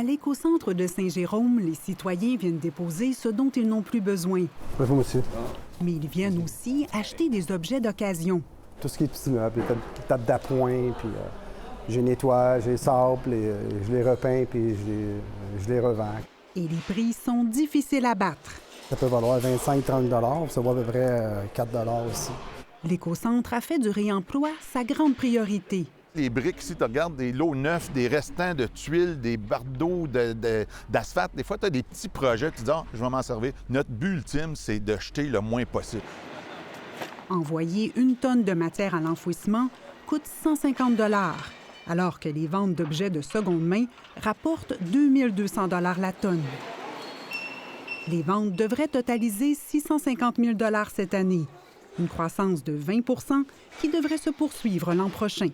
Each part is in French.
À l'écocentre de Saint-Jérôme, les citoyens viennent déposer ce dont ils n'ont plus besoin. Bonjour, monsieur. Mais ils viennent aussi acheter des objets d'occasion. Tout ce qui est petits meubles, les tables d'appoint, puis je les nettoie, je les sable, je les repeins, puis je les revends. Et les prix sont difficiles à battre. Ça peut valoir 25-30 $, ça vaut à peu près 4 $ aussi. L'écocentre a fait du réemploi sa grande priorité. Les briques, ici, tu regardes des lots neufs, des restants de tuiles, des bardeaux d'asphalte. Des fois, tu as des petits projets, tu dis « Ah, je vais m'en servir ». Notre but ultime, c'est de jeter le moins possible. Envoyer 1 tonne de matière à l'enfouissement coûte 150 $, alors que les ventes d'objets de seconde main rapportent 2 200 $ la tonne. Les ventes devraient totaliser 650 000 $ cette année, une croissance de 20 % qui devrait se poursuivre l'an prochain.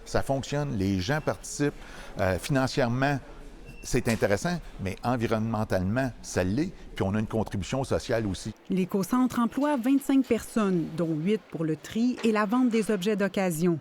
Ça fonctionne, les gens participent. Financièrement, c'est intéressant, mais environnementalement, ça l'est. Puis on a une contribution sociale aussi. L'écocentre emploie 25 personnes, dont 8 pour le tri et la vente des objets d'occasion.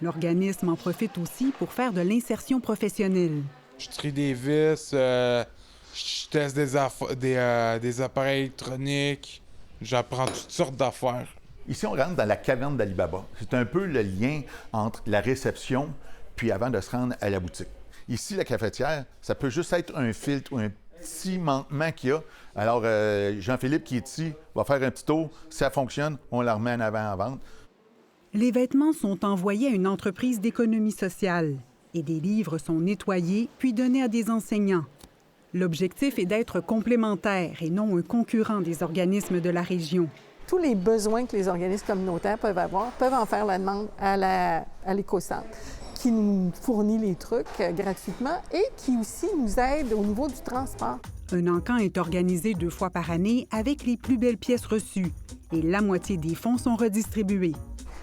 L'organisme en profite aussi pour faire de l'insertion professionnelle. Je trie des vis, je teste des appareils électroniques, j'apprends toutes sortes d'affaires. Ici, on rentre dans la caverne d'Ali Baba. C'est un peu le lien entre la réception puis avant de se rendre à la boutique. Ici, la cafetière, ça peut juste être un filtre ou un petit manquement qu'il y a. Alors, Jean-Philippe qui est ici va faire un petit tour. Si ça fonctionne, on la remet en avant à vente. Les vêtements sont envoyés à une entreprise d'économie sociale et des livres sont nettoyés puis donnés à des enseignants. L'objectif est d'être complémentaire et non un concurrent des organismes de la région. Tous les besoins que les organismes communautaires peuvent avoir peuvent en faire la demande à l'écocentre, qui nous fournit les trucs gratuitement et qui aussi nous aide au niveau du transport. Un encan est organisé 2 fois par année avec les plus belles pièces reçues et la moitié des fonds sont redistribués.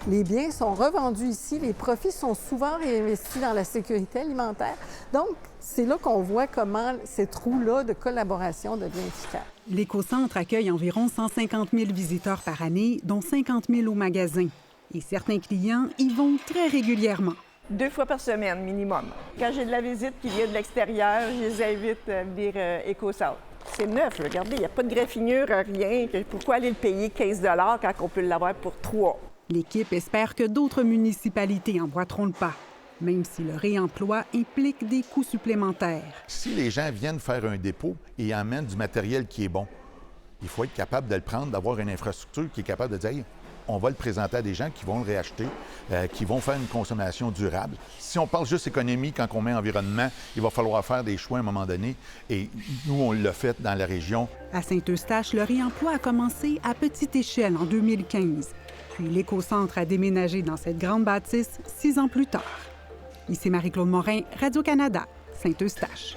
Les biens sont revendus ici, les profits sont souvent réinvestis dans la sécurité alimentaire. Donc, c'est là qu'on voit comment cette roue-là de collaboration devient efficace. L'écocentre accueille environ 150 000 visiteurs par année, dont 50 000 au magasin. Et certains clients y vont très régulièrement. 2 fois par semaine, minimum. Quand j'ai de la visite qui vient de l'extérieur, je les invite à venir écocentre. C'est neuf, regardez, il n'y a pas de graffinure, rien. Pourquoi aller le payer 15 $ quand on peut l'avoir pour 3 $? L'équipe espère que d'autres municipalités emboîteront le pas, même si le réemploi implique des coûts supplémentaires. Si les gens viennent faire un dépôt et amènent du matériel qui est bon, il faut être capable de le prendre, d'avoir une infrastructure qui est capable de dire hey, on va le présenter à des gens qui vont le réacheter, qui vont faire une consommation durable. Si on parle juste économie, quand on met environnement, il va falloir faire des choix à un moment donné. Et nous, on l'a fait dans la région. À Saint-Eustache, le réemploi a commencé à petite échelle en 2015. Puis l'écocentre a déménagé dans cette grande bâtisse 6 ans plus tard. Ici Marie-Claude Morin, Radio-Canada, Saint-Eustache.